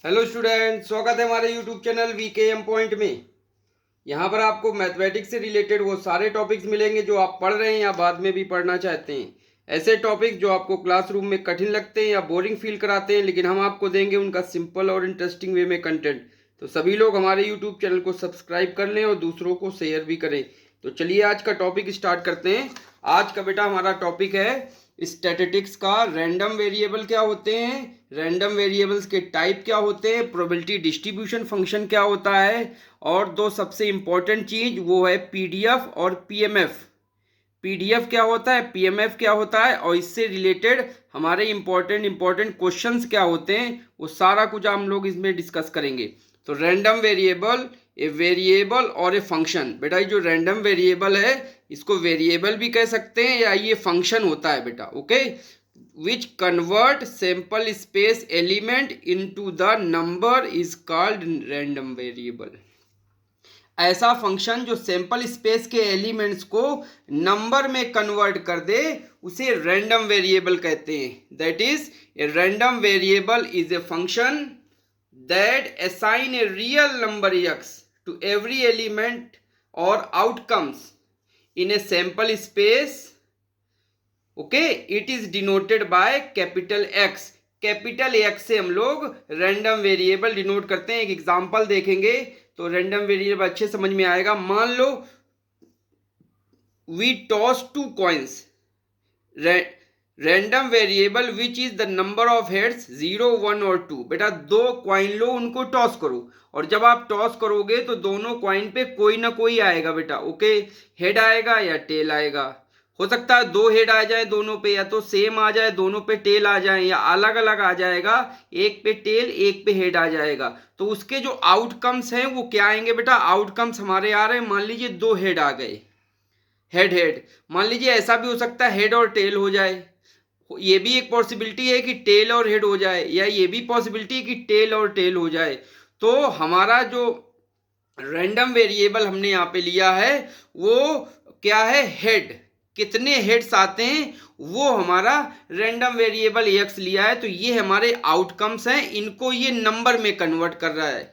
Hello student, स्वागत है हमारे यूट्यूब चैनल VKM पॉइंट में। यहाँ पर आपको मैथमेटिक्स से रिलेटेड वो सारे टॉपिक्स मिलेंगे जो आप पढ़ रहे हैं या बाद में भी पढ़ना चाहते हैं। ऐसे टॉपिक्स जो आपको क्लासरूम में कठिन लगते हैं या बोरिंग फील कराते हैं, लेकिन हम आपको देंगे उनका सिंपल और इंटरेस्टिंग वे में कंटेंट। तो सभी लोग हमारे यूट्यूब चैनल को सब्सक्राइब कर लें और दूसरों को शेयर भी करें। तो चलिए आज का टॉपिक स्टार्ट करते हैं। आज का बेटा हमारा टॉपिक है स्टैटिस्टिक्स का रैंडम वेरिएबल क्या होते हैं, रैंडम वेरिएबल्स के टाइप क्या होते हैं, प्रोबेबिलिटी डिस्ट्रीब्यूशन फंक्शन क्या होता है, और दो सबसे इंपॉर्टेंट चीज वो है पीडीएफ और पीएमएफ। पीडीएफ क्या होता है, पीएमएफ क्या होता है, और इससे रिलेटेड हमारे इंपॉर्टेंट क्वेश्चंस क्या होते हैं, वो सारा कुछ हम लोग इसमें डिस्कस करेंगे। तो रैंडम वेरिएबल, ए वेरिएबल और ए फंक्शन। बेटा ये जो रैंडम वेरिएबल है इसको वेरिएबल भी कह सकते हैं या ये फंक्शन होता है बेटा, okay, which convert sample space element into the number is called random variable. ऐसा फंक्शन जो सैंपल स्पेस के एलिमेंट्स को नंबर में कन्वर्ट कर दे उसे रैंडम वेरिएबल कहते हैं। That is a random variable is a function that assign a real number x to every element or outcomes in a sample space. Okay, it is denoted by capital X. Capital X से हम लोग random variable denote करते हैं। एक example देखेंगे तो random variable अच्छे समझ में आएगा। मान लो we toss two coins, random variable which is the number of heads 0, 1 और 2। बेटा दो क्वाइन लो, उनको टॉस करो, और जब आप टॉस करोगे तो दोनों क्वाइन पे कोई ना कोई आएगा बेटा, ओके, हेड आएगा या टेल आएगा। हो सकता है दो हेड आ जाए दोनों पे, या तो सेम आ जाए दोनों पे टेल आ जाए, या अलग अलग आ जाएगा, एक पे टेल एक पे हेड आ जाएगा। तो उसके जो आउटकम्स हैं वो क्या आएंगे बेटा, आउटकम्स हमारे आ रहे हैं, मान लीजिए दो हेड आ गए, हेड हेड। मान लीजिए ऐसा भी हो सकता है हेड और टेल हो जाए, ये भी एक पॉसिबिलिटी है कि टेल और हेड हो जाए, या ये भी पॉसिबिलिटी है कि टेल और टेल हो जाए। तो हमारा जो रैंडम वेरिएबल हमने यहाँ पे लिया है वो क्या है, हेड। कितने हेड्स आते हैं वो हमारा रैंडम वेरिएबल एक्स लिया है। तो ये हमारे आउटकम्स हैं, इनको ये नंबर में कन्वर्ट कर रहा है।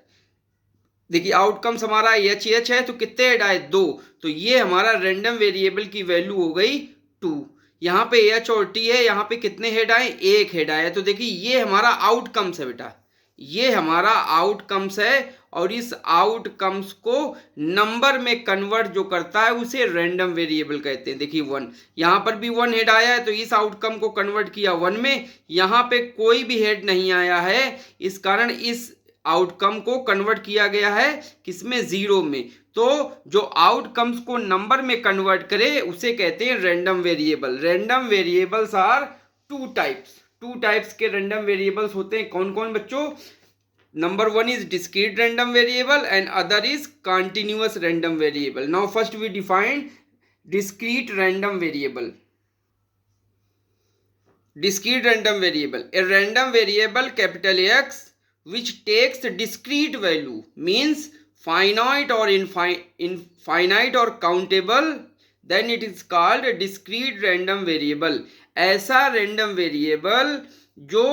देखिए आउटकम्स हमारा एच एच है, तो कितने हेड आए, 2। तो ये हमारा रैंडम वेरिएबल की वैल्यू हो गई 2। यहाँ पे एच और टी है, यहाँ पे कितने हेड आए, एक हेड आया। तो देखिए ये हमारा आउटकम्स है बेटा, ये हमारा आउटकम्स है, और इस आउटकम्स को नंबर में कन्वर्ट जो करता है उसे रैंडम वेरिएबल कहते हैं। देखिए 1, यहाँ पर भी 1 हेड आया है तो इस आउटकम को कन्वर्ट किया 1 में। यहाँ पे कोई भी हेड नहीं आया है, इस कारण इस आउटकम को कन्वर्ट किया गया है किसमें, 0 में। तो जो आउटकम्स को नंबर में कन्वर्ट करे उसे कहते हैं random variable. Random variables are two types के रैंडम वेरिएबल्स होते हैं। कौन कौन बच्चों, number 1 is discrete random variable and other is continuous random variable. Now first we define discrete random variable. Discrete random variable, a random variable capital X which takes discrete value, means finite or infinite or countable, then it is called a discrete random variable. ऐसा random variable जो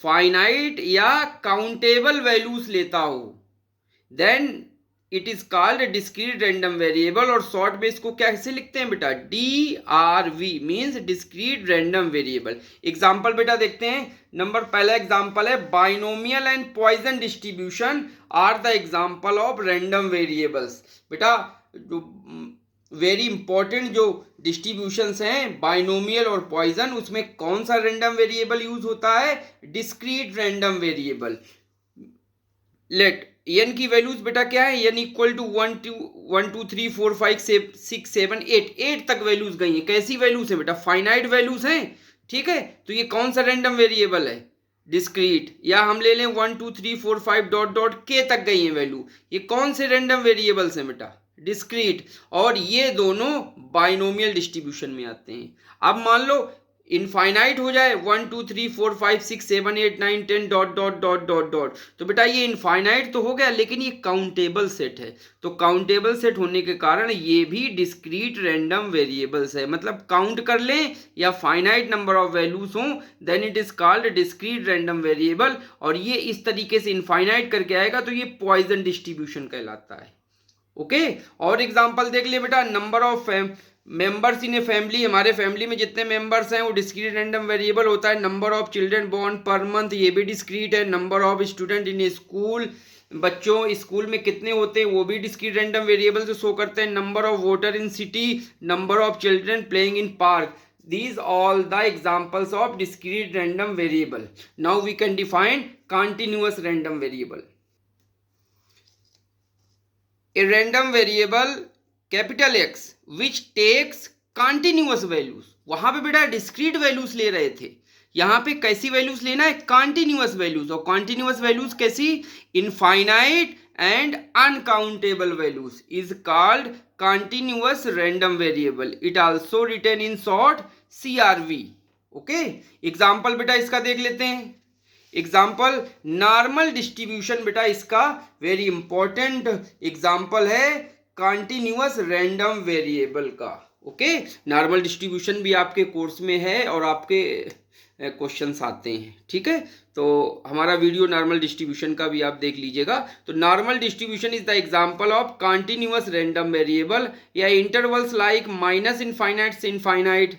finite या countable values लेता हो, then it is called discrete random variable. और short में इसको कैसे लिखते हैं बेटा, DRV means discrete random variable. Example बेटा देखते हैं। पहला एग्जाम्पल है binomial and Poisson distribution are the example of random variables. बेटा जो वेरी इंपॉर्टेंट जो डिस्ट्रीब्यूशंस हैं बाइनोमियल और पॉइजन, उसमें कौन सा रैंडम वेरिएबल यूज होता है, discrete random variable. Let n की वैल्यूज बेटा क्या है, एन इक्वल टू 1 2 3 4 5 6 7 8 तक वैल्यूज गई हैं। कैसी वैल्यूज है बेटा, फाइनाइट वैल्यूज हैं, ठीक है। तो ये कौन सा रैंडम वेरिएबल है, डिस्क्रीट। या हम ले लें 1 2 3 4 5 डॉट डॉट के तक गई है वैल्यू, ये कौन से रैंडम वेरिएबल्स हैं बेटा, डिस्क्रीट। और ये दोनों बाइनोमियल डिस्ट्रीब्यूशन में आते हैं। अब मान लो इनफाइनाइट हो जाए 1 2 3 4 5 6 7 8 9 10 dot dot dot dot dot, तो बेटा ये इनफाइनाइट तो हो गया, लेकिन ये काउंटेबल सेट है, तो काउंटेबल सेट होने के कारण ये भी डिस्क्रीट रैंडम वेरिएबल्स है, मतलब काउंट कर लें या फाइनाइट नंबर ऑफ वैल्यूज हों then it is called discrete random variable, और ये इस तरीके से इनफाइनाइट करके आएगा तो ये पॉइजन डिस्ट्रीब्यूशन कहलाता है। ओके, और एग्जांपल देख ले बेटा, number of members in a family, हमारे फैमिली में जितने मेंबर्स हैं वो डिस्क्रीट रैंडम वेरिएबल होता है। Number of children born per month, ये भी डिस्क्रीट है। Number of student in a school, बच्चों स्कूल में कितने होते हैं वो भी डिस्क्रीट रैंडम वेरिएबल से शो करते हैं। Number of voter in city, number of children playing in park, these all the examples of discrete random variable. Now we can define continuous random variable. A random variable capital X which takes continuous values, वहां पे बेटा discrete values ले रहे थे, यहां पे कैसी values लेना है, कॉन्टिन्यूअस वैल्यूज, और कॉन्टिन्यूअस वैल्यूज कैसी, infinite and uncountable values is called continuous random variable. It also written in short CRV. Okay, example बेटा इसका देख लेते हैं। एग्जाम्पल नॉर्मल डिस्ट्रीब्यूशन, बेटा इसका वेरी इंपॉर्टेंट एग्जाम्पल है कंटिन्यूअस रैंडम वेरिएबल का। ओके, नॉर्मल डिस्ट्रीब्यूशन भी आपके कोर्स में है और आपके क्वेश्चंस आते हैं, ठीक है, तो हमारा वीडियो नॉर्मल डिस्ट्रीब्यूशन का भी आप देख लीजिएगा। तो normal distribution is the example of continuous random variable, या इंटरवल्स लाइक माइनस इनफाइनाइट से इनफाइनाइट,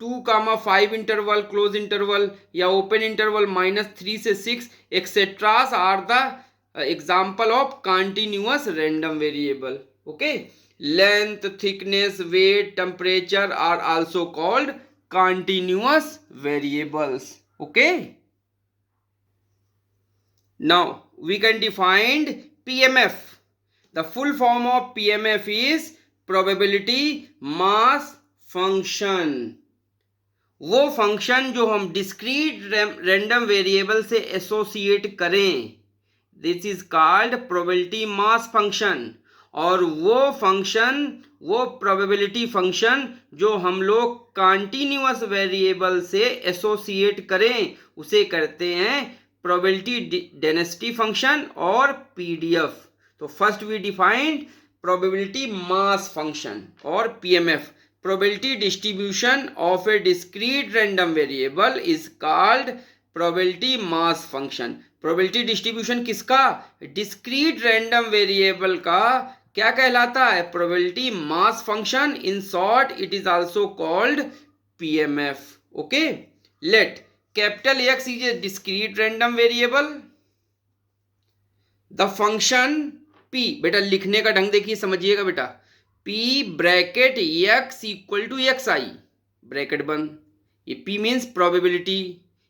2, 5 इंटरवल, क्लोज इंटरवल, या ओपन इंटरवल -3 से 6 etcetera are the example of continuous random variable. Okay, length, thickness, weight, temperature are also called continuous variables. Okay, now we can define PMF. The full form of PMF is probability mass function. वो function जो हम discrete random variable से associate करें, this is called probability mass function, और वो function, वो probability function जो हम लोग कंटिन्यूअस वेरिएबल से एसोसिएट करें उसे करते हैं प्रोबेबिलिटी डेंसिटी फंक्शन और पीडीएफ। तो first we defined probability mass function और PMF. Probability distribution of a discrete random variable is called probability mass function. Probability distribution किसका, डिस्क्रीट रैंडम वेरिएबल का क्या कहलाता है, probability mass function, in short it is also called PMF. Okay, let capital x is a discrete random variable, the function P, बेटा लिखने का ढंग देखिए, समझिएगा बेटा, P bracket X equal to X I, bracket बंद, ये P means probability,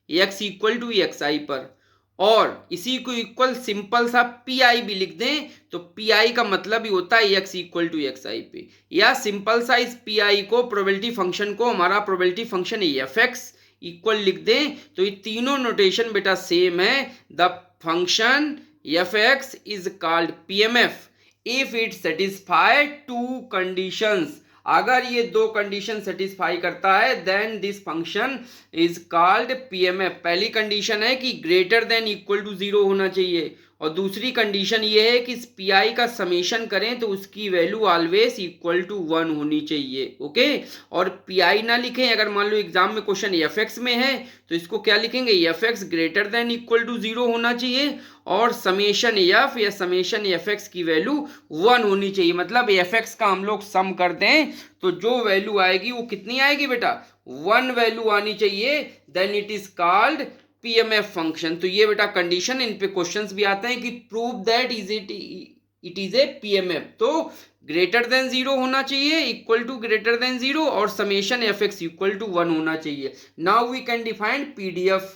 X equal to X I पर, और इसी को इक्वल सिंपल सा पी आई भी लिख दें तो पी आई का मतलब ही होता है एक्स इक्वल टू एक्स आई पे, या सिंपल सा इस पी आई को, प्रोबेबिलिटी फंक्शन को, हमारा probability function f x equal लिख दें, तो ये तीनों नोटेशन बेटा सेम है। The function f x is called PMF if it satisfy two conditions, अगर ये दो कंडीशन सेटिस्फाई करता है then this function is called PMF. पहली कंडीशन है कि ग्रेटर देन इक्वल टू 0 होना चाहिए, और दूसरी कंडीशन ये है कि इस पी आई का समेशन करें तो उसकी वैल्यू ऑलवेज इक्वल टू 1 होनी चाहिए। ओके, और पी आई ना लिखें, अगर मान लो एग्जाम में क्वेश्चन एफ एक्स में है तो इसको क्या लिखेंगे, f x greater than equal to 0 होना चाहिए, और समेशन एफ या समेशन एफ एक्स की वैल्यू 1 होनी चाहिए, मतलब एफ एक्स का हम लोग सम कर दें तो जो वैल्यू आएगी वो कितनी आएगी बेटा, 1 वैल्यू आनी चाहिए, then it is called PMF function. तो ये बेटा कंडीशन, इन पे क्वेश्चंस भी आते हैं कि prove that it is a PMF, तो ग्रेटर देन 0 होना चाहिए, इक्वल टू ग्रेटर देन 0, और summation f x equal to 1 होना चाहिए। Now we can define PDF.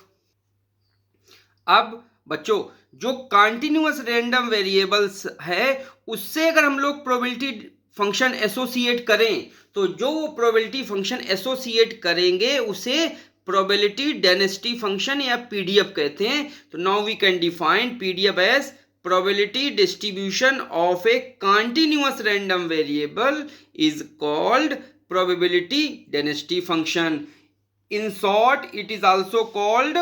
अब बच्चों जो कंटिन्यूअस रैंडम वेरिएबल्स है उससे अगर हम लोग प्रोबेबिलिटी फंक्शन एसोसिएट करें तो जो वो प्रोबेबिलिटी फंक्शन एसोसिएट करेंगे उसे प्रोबेबिलिटी डेंसिटी फंक्शन या पीडीएफ कहते हैं। तो now we can define PDF as probability distribution of a continuous random variable is called probability density function. In short, it is also called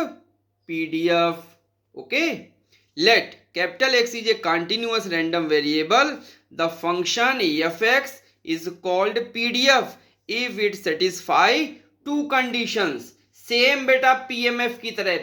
PDF. Okay. Let capital X is a continuous random variable. The function fx is called PDF if it satisfy two conditions. Same बेटा PMF की तरह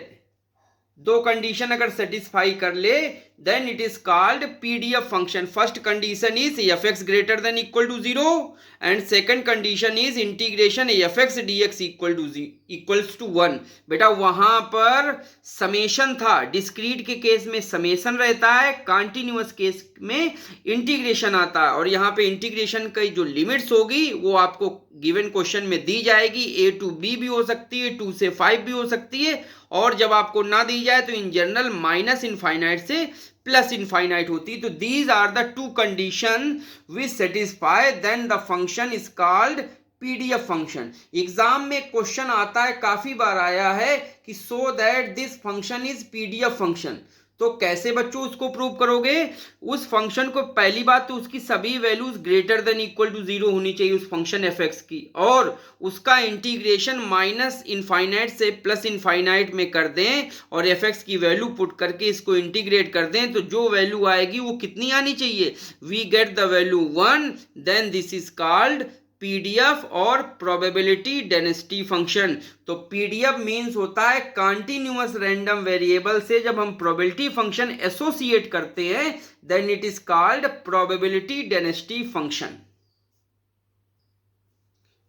दो condition अगर satisfy कर ले then it is called PDF function. First condition is F x greater than equal to 0 and second condition is integration f x D x equals to 1. बेटा वहां पर समेशन था, डिस्क्रीट के केस में summation रहता है, कॉन्टिन्यूअस केस में integration आता है. और यहाँ पे इंटीग्रेशन की जो लिमिट्स होगी वो आपको गिवन क्वेश्चन में दी जाएगी. ए टू बी भी हो सकती है, 2 से 5 भी हो सकती है, और जब आपको ना दी जाए तो इन जनरल माइनस इनफाइनाइट से प्लस इनफाइनाइट होती है. तो these are the two condition which satisfy then the function is called PDF function. Exam में क्वेश्चन आता है, काफी बार आया है कि so that this function is PDF function. तो कैसे बच्चों उसको प्रूव करोगे? उस फंक्शन को पहली बात तो उसकी सभी values greater than equal to 0 होनी चाहिए उस फंक्शन एफ एक्स की, और उसका इंटीग्रेशन माइनस इनफाइनाइट से प्लस इनफाइनाइट में कर दें और एफ एक्स की वैल्यू पुट करके इसको इंटीग्रेट कर दें. तो जो वैल्यू आएगी वो कितनी आनी चाहिए? We get the value 1, then this is called PDF और प्रोबेबिलिटी डेनिसिटी फंक्शन. तो पीडीएफ मींस होता है कॉन्टिन्यूअस रैंडम वेरिएबल से जब हम प्रोबेबिलिटी फंक्शन एसोसिएट करते हैं then it is called probability density function.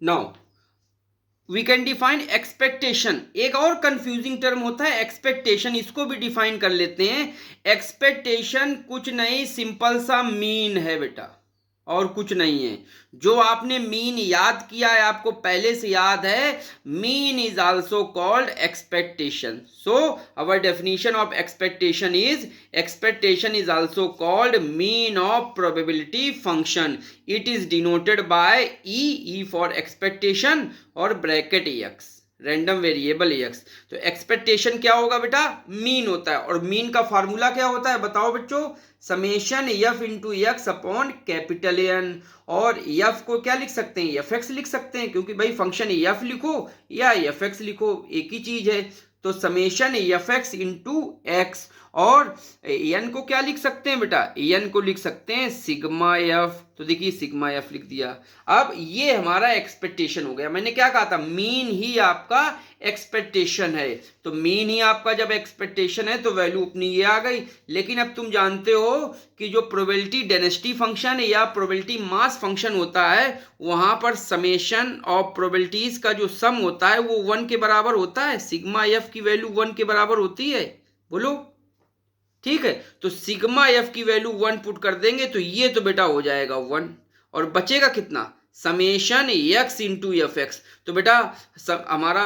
Now we can define expectation. एक और कंफ्यूजिंग टर्म होता है एक्सपेक्टेशन, इसको भी डिफाइन कर लेते हैं. एक्सपेक्टेशन कुछ नहीं, सिंपल सा मीन है बेटा, और कुछ नहीं है. जो आपने मीन याद किया है, आपको पहले से याद है, mean is also called expectation. So our definition of expectation is also called mean of probability function. It is denoted by E for expectation और bracket X, random variable X. तो एक्सपेक्टेशन क्या होगा बेटा? मीन होता है. और mean का formula क्या होता है बताओ बच्चों? Summation f into x upon capital N. और एफ को क्या लिख सकते हैं? एफ एक्स लिख सकते हैं, क्योंकि भाई फंक्शन एफ लिखो या एफ एक्स लिखो एक ही चीज है. तो summation f x into x. और एन को क्या लिख सकते हैं बेटा? एन को लिख सकते हैं सिग्मा एफ. तो देखिए सिग्मा एफ लिख दिया. अब ये हमारा एक्सपेक्टेशन हो गया. मैंने क्या कहा था? मीन ही आपका एक्सपेक्टेशन है. तो मीन ही आपका जब एक्सपेक्टेशन है तो वैल्यू अपनी ये आ गई. लेकिन अब तुम जानते हो कि जो प्रोबेबिलिटी डेंसिटी फंक्शन या प्रोबेबिलिटी मास फंक्शन होता है वहां पर समेशन ऑफ प्रोबेबिलिटीज का जो सम होता है वो 1 के बराबर होता है. सिग्मा एफ की वैल्यू 1 के बराबर होती है. बोलो ठीक है. तो सिग्मा एफ की वैल्यू 1 पुट कर देंगे तो ये तो बेटा हो जाएगा 1, और बचेगा कितना? Summation x into F x. तो बेटा हमारा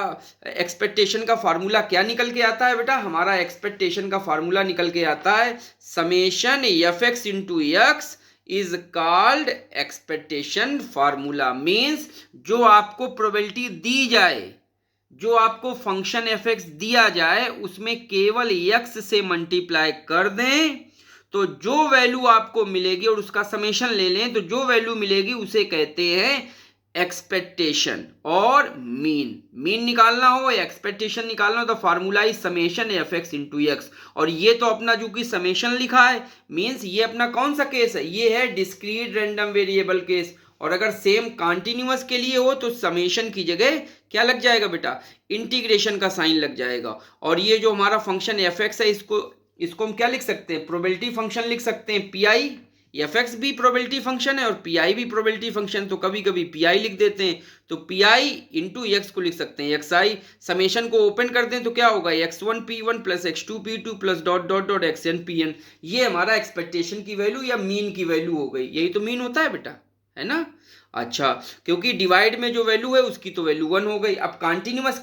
एक्सपेक्टेशन का फार्मूला क्या निकल के आता है बेटा? हमारा एक्सपेक्टेशन का फार्मूला निकल के आता है summation f x into x is called expectation formula. Means जो आपको प्रोबेबिलिटी दी जाए, जो आपको फंक्शन एफ एक्स दिया जाए, उसमें केवल एक्स से मल्टीप्लाई कर दें तो जो वैल्यू आपको मिलेगी और उसका समेशन ले लें तो जो वैल्यू मिलेगी उसे कहते हैं एक्सपेक्टेशन. और मीन निकालना हो, एक्सपेक्टेशन निकालना हो तो formula is summation f x into x. और ये तो अपना जो कि समेशन लिखा है मीन्स ये अपना कौन सा केस है? ये है डिस्क्रीट रैंडम वेरिएबल केस. और अगर सेम कॉन्टिन्यूअस के लिए हो तो समेशन की जगह क्या लग जाएगा बेटा? इंटीग्रेशन का साइन लग जाएगा. और ये जो हमारा फंक्शन एफ एक्स है इसको हम क्या लिख सकते हैं? प्रोबेबिलिटी फंक्शन लिख सकते हैं. पी आई एफ एक्स भी प्रोबेबिलिटी फंक्शन है और पी आई भी प्रोबेबिलिटी फंक्शन. तो कभी कभी पी आई लिख देते हैं. तो पी आई इंटू एक्स को लिख सकते हैं एक्स आई. समेशन को ओपन कर दें तो क्या होगा? x1 p1 plus x2 p2 plus dot dot dot xn pn. ये हमारा एक्सपेक्टेशन की वैल्यू या मीन की वैल्यू हो गई. यही तो मीन होता है बेटा, है ना? अच्छा, क्योंकि डिवाइड में जो वैल्यू है उसकी तो वैल्यू 1 हो गई. अब कॉन्टिन्यूअस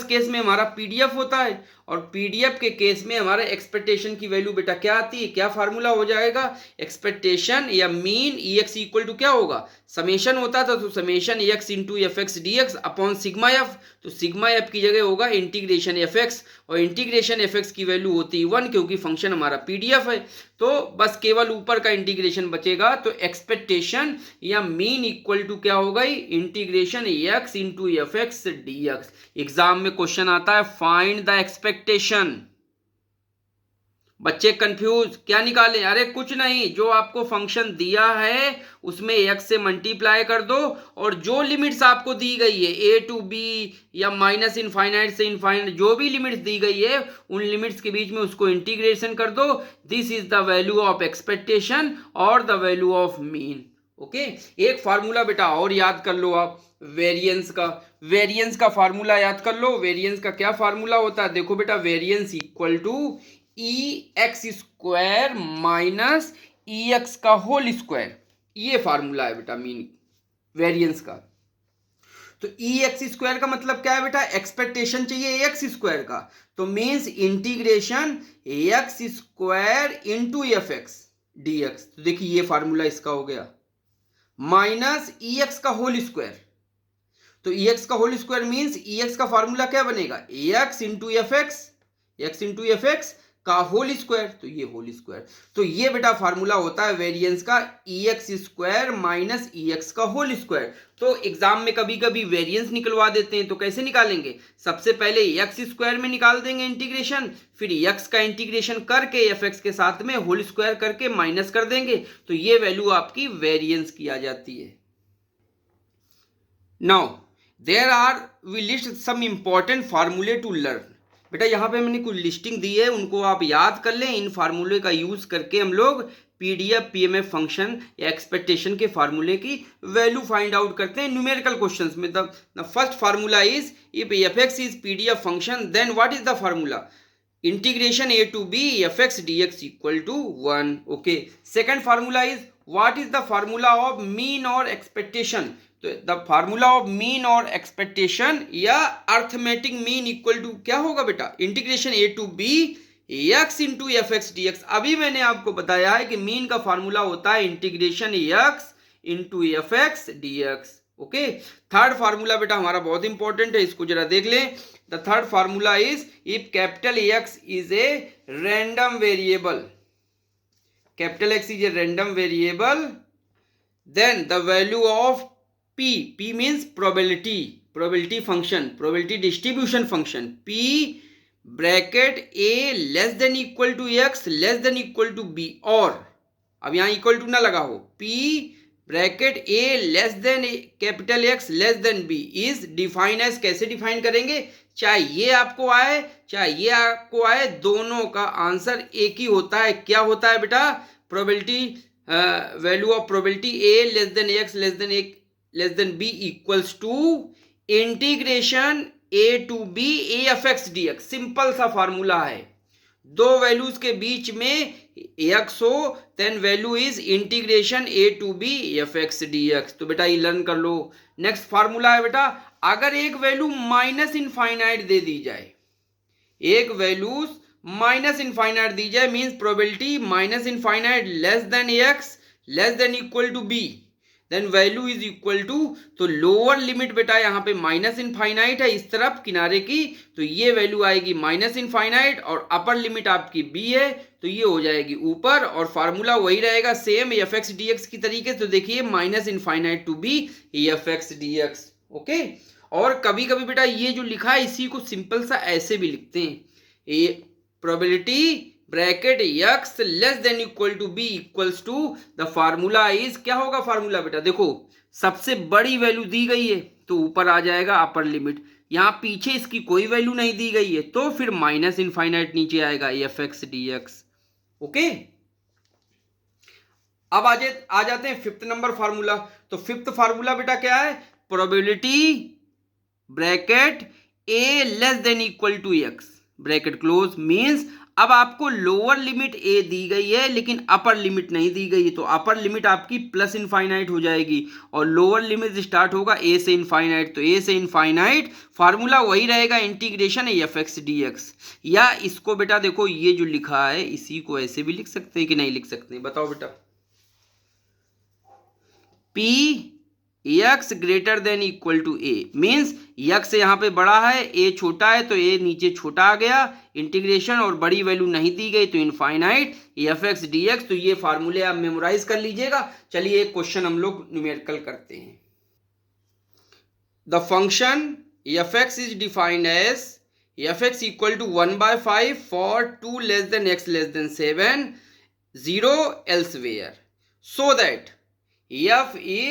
केस में हमारा पीडीएफ होता है और पीडीएफ के केस में हमारे एक्सपेक्टेशन की वैल्यू बेटा क्या आती है, क्या फार्मूला हो जाएगा, एक्सपेक्टेशन या mean e x equal to क्या होगा, समेशन होता था तो summation x into F x D x upon sigma f, तो सिग्मा एफ की जगह होगा इंटीग्रेशन एफ एक्स, और इंटीग्रेशन एफ एक्स की वैल्यू होती है 1 क्योंकि फंक्शन हमारा पीडीएफ है, तो बस केवल ऊपर का इंटीग्रेशन बचेगा, तो एक्सपेक्टेशन या मीन इक्वल टू क्या होगा, integration x into F x D x. Exam में क्वेश्चन आता है फाइंड द एक्सपेक्टेशन, बच्चे कंफ्यूज, क्या निकालें, अरे कुछ नहीं, जो आपको फंक्शन दिया है उसमें x से मल्टीप्लाई कर दो और जो लिमिट्स आपको दी गई है a टू b या माइनस इनफाइनाइट से इनफाइनाइट जो भी लिमिट्स दी गई है उन लिमिट्स के बीच में उसको इंटीग्रेशन कर दो, this is the value of expectation और the value of mean. Okay, एक फार्मूला बेटा और याद कर लो आप, वेरिएंस का फार्मूला याद कर लो। वेरिएंस का क्या फार्मूला होता है, देखो बेटा, variance equal to e x square minus e x का होल स्क्वायर, ये फार्मूला है बेटा मीन वेरिएंस का। तो ई एक्स स्क्वायर का मतलब क्या है बेटा, एक्सपेक्टेशन चाहिए एक्स स्क्वायर का, तो means integration x square into F x D x, तो देखिए ये फार्मूला इसका हो गया, माइनस ई एक्स का होल स्क्वायर, तो ई एक्स का whole square means e x का फार्मूला क्या बनेगा, एक्स इंटू एफ एक्स का होल स्क्वायर, तो ये होल स्क्वायर, तो ये बेटा फार्मूला होता है वेरिएंस का, ई x square minus e x का होल स्क्वायर। तो एग्जाम में कभी कभी वेरिएंस निकलवा देते हैं, तो कैसे निकालेंगे, सबसे पहले एक्स स्क्वायर में निकाल देंगे इंटीग्रेशन, फिर एक्स का इंटीग्रेशन करके एफ एक्स के साथ में होल स्क्वायर करके माइनस कर देंगे, तो ये वैल्यू आपकी वेरिएंस की आ जाती है। Now there are we list some important फार्मूले टू लर्न, बेटा यहाँ पे मैंने कुछ लिस्टिंग दी है, उनको आप याद कर लें, इन फार्मूले का यूज करके हम लोग पीडीएफ पीएमएफ फंक्शन या एक्सपेक्टेशन के फार्मूले की वैल्यू फाइंड आउट करते हैं न्यूमेरिकल क्वेश्चंस में। The first formula is if f x is PDF function then what is the formula, integration A to B F x D x equal to 1। Okay, second formula is what is the formula of mean और expectation, तो the formula of mean और expectation या arithmetic mean equal to क्या होगा बेटा, integration A to B x into F x D x. अभी मैंने आपको बताया है कि मीन का फार्मूला होता है integration x into F x D x. Okay, third formula बेटा हमारा बहुत इंपॉर्टेंट है, इसको जरा देख लें। The third formula is if capital x is a random variable, capital x is a random variable, then the value of P means probability function, probability distribution function, P bracket A less than equal to x less than equal to B, और अब यहाँ equal to ना लगा हो, P bracket A less than capital X less than B is define as, कैसे define करेंगे, चाहे ये आपको आए चाहे ये आपको आए, दोनों का आंसर एक ही होता है। क्या होता है बेटा, probability value of probability A less than X less than B equals to integration A to B A f x D x. Simple सा फार्मूला है, दो वैल्यूज के बीच में x हो then value is integration A to B f x D x. तो बेटा ये लर्न कर लो। नेक्स्ट फार्मूला है बेटा, अगर एक वैल्यू माइनस इनफाइनाइट दे दी जाए, एक वैल्यू माइनस इनफाइनाइट दी जाए means probability minus infinite less than x less than equal to B, then value is equal to, तो लोअर लिमिट बेटा यहाँ पे माइनस इनफाइनाइट है इस तरफ किनारे की, तो ये वैल्यू आएगी माइनस इनफाइनाइट, और अपर लिमिट आपकी B है तो ये हो जाएगी ऊपर, और फार्मूला वही रहेगा same f x D x की तरीके। तो देखिए minus infinite to B f x D x. Okay, और कभी कभी बेटा ये जो लिखा है इसी को सिंपल सा ऐसे भी लिखते हैं, ये probability bracket x less than equal to b equals to, the formula is, क्या होगा फार्मूला बेटा, देखो सबसे बड़ी वैल्यू दी गई है तो ऊपर आ जाएगा अपर लिमिट, यहाँ पीछे इसकी कोई वैल्यू नहीं दी गई है तो फिर माइनस इनफाइनाइट नीचे आएगा f x D x. Okay, अब आ जाते हैं फिफ्थ नंबर फार्मूला। तो फिफ्थ फार्मूला बेटा क्या है, probability bracket a less than equal to x bracket close means अब आपको लोअर लिमिट ए दी गई है लेकिन अपर लिमिट नहीं दी गई, तो अपर लिमिट आपकी प्लस इनफाइनाइट हो जाएगी और लोअर लिमिट स्टार्ट होगा ए से इनफाइनाइट। तो ए से इनफाइनाइट फार्मूला वही रहेगा integration f x D x. या इसको बेटा देखो ये जो लिखा है इसी को ऐसे भी लिख सकते हैं कि नहीं लिख सकते, बताओ बेटा। P x greater than equal to a means x यहाँ पे बड़ा है, ए छोटा है, तो ए नीचे छोटा आ गया, इंटीग्रेशन और बड़ी वैल्यू नहीं दी गई तो infinite f x D x. तो ये फार्मूले आप मेमोराइज कर लीजिएगा। चलिए एक क्वेश्चन हम लोग न्यूमेरिकल करते हैं। The function f x is defined as f x equal to 1/5 for 2 less than x less than 7 0 elsewhere so that f a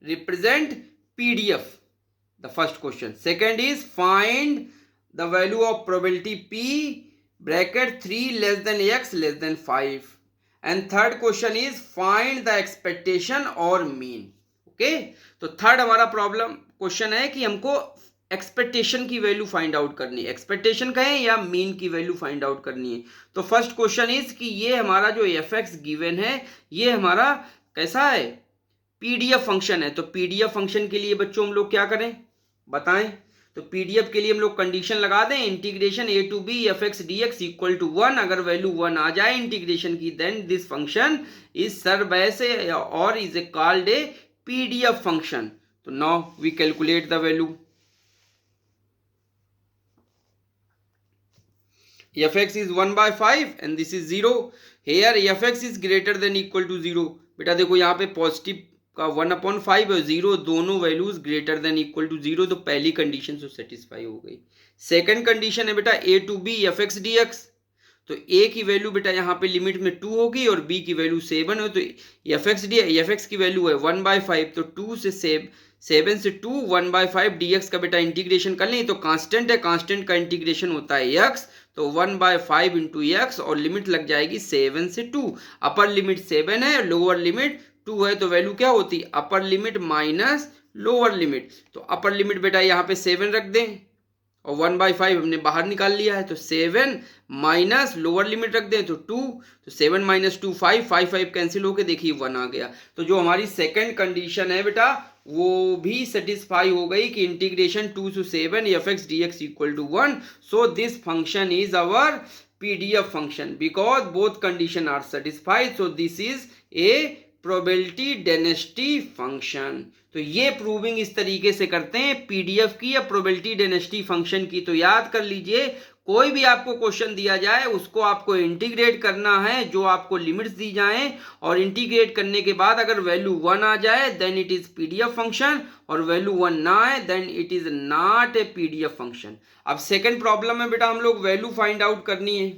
represent PDF. The first question. Second is find the value of probability P bracket 3 less than x less than 5. And third question is find the expectation or mean. Okay? तो third हमारा problem question है कि हमको expectation की value find out करनी है, expectation कहें या मीन की वैल्यू फाइंड आउट करनी है। तो फर्स्ट क्वेश्चन इज कि ये हमारा जो एफ एक्स गिवन है ये हमारा कैसा है, पीडीएफ फंक्शन है। तो पीडीएफ फंक्शन के लिए बच्चों हम लोग क्या करें बताएं। तो पीडीएफ के लिए हम लोग कंडीशन लगा दें integration A to B F x D x equal to 1। अगर वैल्यू 1 आ जाए इंटीग्रेशन की then this function is serve as A और is A called A PDF function. तो now we calculate the value. fx is 1/5 and this is 0. Here fx is greater than equal to 0. बेटा देखो यहाँ पे positive का 1/5 और 0 दोनों values greater than equal to 0, तो पहली कंडीशन तो सेटिस्फाई हो गई। सेकंड कंडीशन है बेटा A to B F x D x. तो ए की वैल्यू बेटा यहाँ पे लिमिट में 2 होगी और बी की वैल्यू 7 हो, तो एफ एक्स की वैल्यू है 1/5, तो 2 से 7 से 2 1/5 dx का बेटा इंटीग्रेशन कर लें। तो कांस्टेंट है, कांस्टेंट का इंटीग्रेशन होता है x, तो 1/5 इंटू एक्स और लिमिट लग जाएगी 7 से 2। अपर लिमिट 7 है, लोअर लिमिट 2 है, तो वैल्यू क्या होती है upper limit minus lower limit. तो अपर लिमिट बेटा यहाँ पे 7 रख दें और 1/5 हमने बाहर निकाल लिया है, तो 7 माइनस लोअर लिमिट रख दें तो 2, तो 7 माइनस 2 5 कैंसिल होके देखिए 1 आ गया। तो जो हमारी सेकंड कंडीशन है बेटा वो भी सेटिस्फाई हो गई कि integration 2 to 7 f x D x equal to 1। So this function is our PDF function because both condition are satisfied. So this is a probability density function. तो ये प्रूविंग इस तरीके से करते हैं पीडीएफ की या प्रोबेबिलिटी डेनिसिटी फंक्शन की। तो याद कर लीजिए कोई भी आपको क्वेश्चन दिया जाए उसको आपको इंटीग्रेट करना है, जो आपको लिमिट्स दी जाएं, और इंटीग्रेट करने के बाद अगर वैल्यू 1 आ जाए then it is PDF function, और वैल्यू 1 ना आए then it is not a PDF function. अब सेकंड प्रॉब्लम में बेटा हम लोग वैल्यू फाइंड आउट करनी है,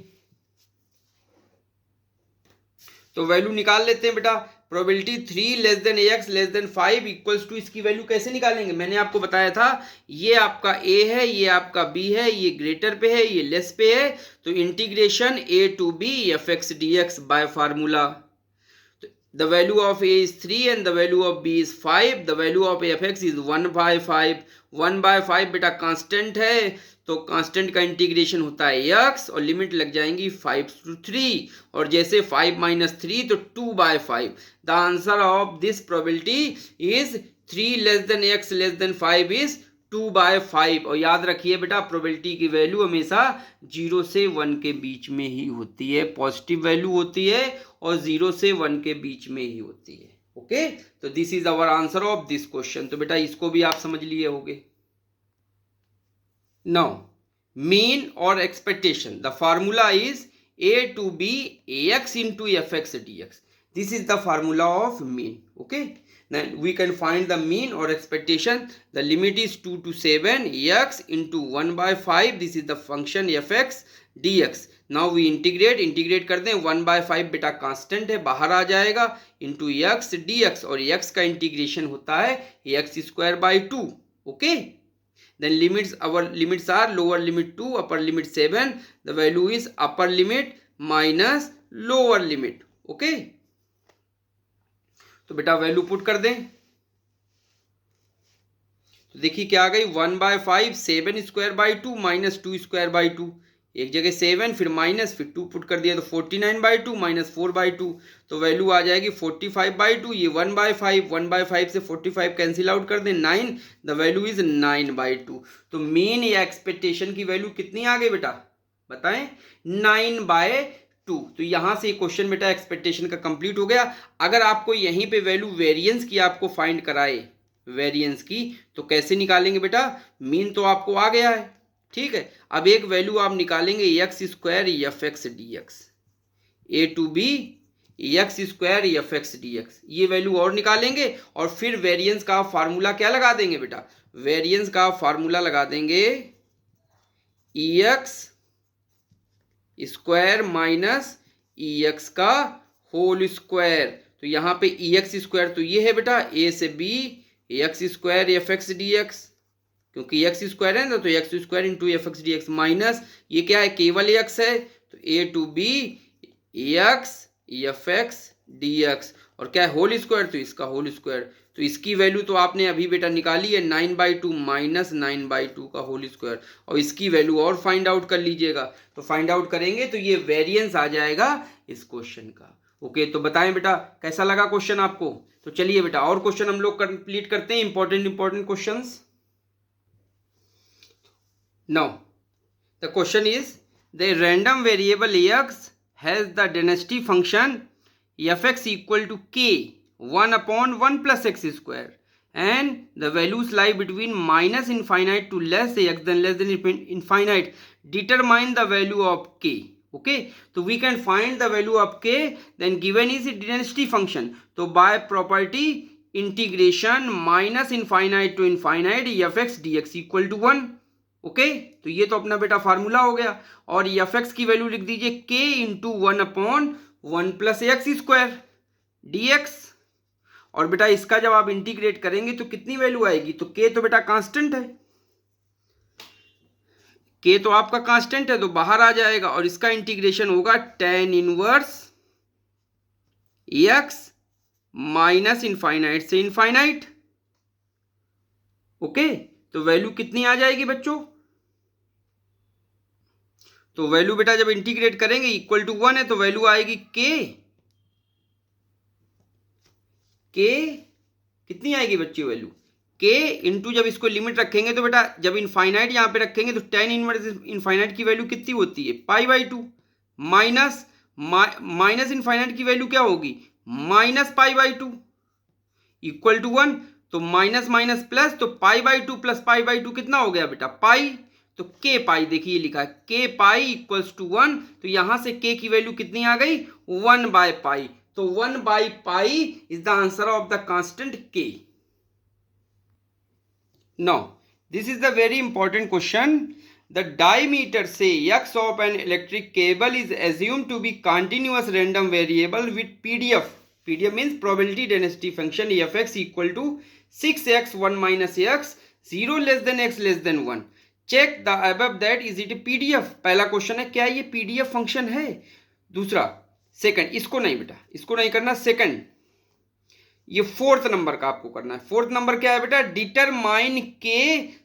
तो वैल्यू निकाल लेते हैं बेटा। Probability 3 less than x less than 5 equals to, इसकी वैल्यू कैसे निकालेंगे मैंने आपको बताया था, ये आपका a है, ये आपका b है, ये ग्रेटर पे है, ये लेस पे है, तो integration a to b f x D x by formula. The value of a is 3 and the value of b is 5। The value of f x is 1/5। 1/5 बेटा कांस्टेंट है, तो कांस्टेंट का इंटीग्रेशन होता है x और limit लग जाएंगी 5 to 3, और जैसे 5 minus 3 तो 2/5। The answer of this probability is 3 less than x less than 5 is 2/5। और याद रखिए बेटा प्रोबेबिलिटी की वैल्यू हमेशा 0 से 1 के बीच में ही होती है, पॉजिटिव वैल्यू होती है और 0 से 1 के बीच में ही होती है। ओके, तो this is our answer of this question. तो बेटा इसको भी आप समझ लिए होंगे। Now, mean or expectation. The formula is a to b ax into fx dx. This is the formula of mean. Okay. Then we can find the mean or expectation. The limit is 2 to 7 x into 1/5. This is the function fx dx. Now we integrate कर दें 1/5 बेटा constant है बाहर आ जाएगा into x dx, और x का integration होता है x square by 2. Okay. Then our limits are lower limit 2, upper limit 7. The value is upper limit minus lower limit. Okay. तो बेटा वैल्यू पुट कर दें, तो देखिए क्या आ गई 1/5 7 square by 2 minus 2 square by 2, एक जगह 7 फिर माइनस फिर 2 पुट कर दिया तो 49/2 माइनस 4/2, तो वैल्यू आ जाएगी 45/2। ये 1/5, 1/5 से 45 कैंसिल आउट कर दें 9, द वैल्यू इज 9/2। तो मीन या एक्सपेक्टेशन की वैल्यू कितनी आ गई बेटा बताएं, 9/2। तो यहां से क्वेश्चन बेटा एक्सपेक्टेशन का कंप्लीट हो गया। अगर आपको यहीं पे वैल्यू वेरिएंस की आपको फाइंड कराए, वेरिएंस की, तो कैसे निकालेंगे बेटा, मीन तो आपको आ गया है, ठीक है। अब एक वैल्यू आप निकालेंगे x square F x D x, a to B x square F x D x, ये वैल्यू और निकालेंगे और फिर वेरिएंस का फार्मूला क्या लगा देंगे बेटा, वेरिएंस का फार्मूला लगा देंगे ई x square minus e x का होल स्क्वायर। तो यहाँ पे ई एक्स स्क्वायर तो ये है बेटा ए से B x square F x D X, क्योंकि एक्स स्क्वायर है ना तो X square into F x D X, minus ये क्या है केवल एक्स है तो A to B X F x D X, और क्या है होल स्क्वायर तो इसका होल स्क्वायर। तो इसकी वैल्यू तो आपने अभी बेटा निकाली है 9/2 माइनस 9/2 का होल स्क्वायर, और इसकी वैल्यू और फाइंड आउट कर लीजिएगा। तो फाइंड आउट करेंगे तो ये वेरिएंस आ जाएगा इस क्वेश्चन का। ओके, तो बताएं बेटा कैसा लगा क्वेश्चन आपको। तो चलिए बेटा और क्वेश्चन हम लोग कंप्लीट करते हैं, important questions. Now the question is the random variable x has the density function fx equal to k 1/1 plus x square and the values lie between minus infinite to less x than less than infinite. Determine the value of k. Okay, so we can find the value of k, then given is a density function, so by property integration minus infinite to infinite fx dx equal to 1. Okay तो ये तो अपना बेटा formula हो गया, और F x की value लिख दीजिए के into 1/1 plus x square D X, और बेटा इसका जब आप इंटीग्रेट करेंगे तो कितनी वैल्यू आएगी, तो के तो बेटा कांस्टेंट है, के तो आपका कांस्टेंट है तो बाहर आ जाएगा, और इसका इंटीग्रेशन होगा tan inverse x minus infinite से इनफाइनाइट। ओके तो वैल्यू कितनी आ जाएगी बच्चों, तो वैल्यू बेटा जब इंटीग्रेट करेंगे इक्वल टू 1 है तो वैल्यू आएगी के कितनी आएगी बच्चों वैल्यू, के इंटू जब इसको लिमिट रखेंगे तो बेटा जब इनफाइनाइट यहां पे रखेंगे तो tan इनवर्स इनफाइनाइट की वैल्यू कितनी होती है π/2 माइनस इनफाइनाइट की वैल्यू क्या होगी माइनस π/2 इक्वल टू 1, तो माइनस माइनस प्लस, तो π/2 प्लस π/2 कितना हो गया बेटा पाई, तो के पाई देखिए लिखा है के पाई इक्वल्स टू 1, तो यहां से के की वैल्यू कितनी आ गई 1/π, तो 1/π is the answer of the constant K. Now this is the very important question, the diameter say x of an electric cable is assumed to be continuous random variable with PDF means probability density function fx equal to 6x 1 minus x 0 less than x less than 1. Check the above that is it PDF। पहला question है क्या ये PDF function है, दूसरा second इसको नहीं बेटा इसको नहीं करना, सेकंड ये फोर्थ नंबर का आपको करना है। फोर्थ नंबर क्या है बेटा, determine K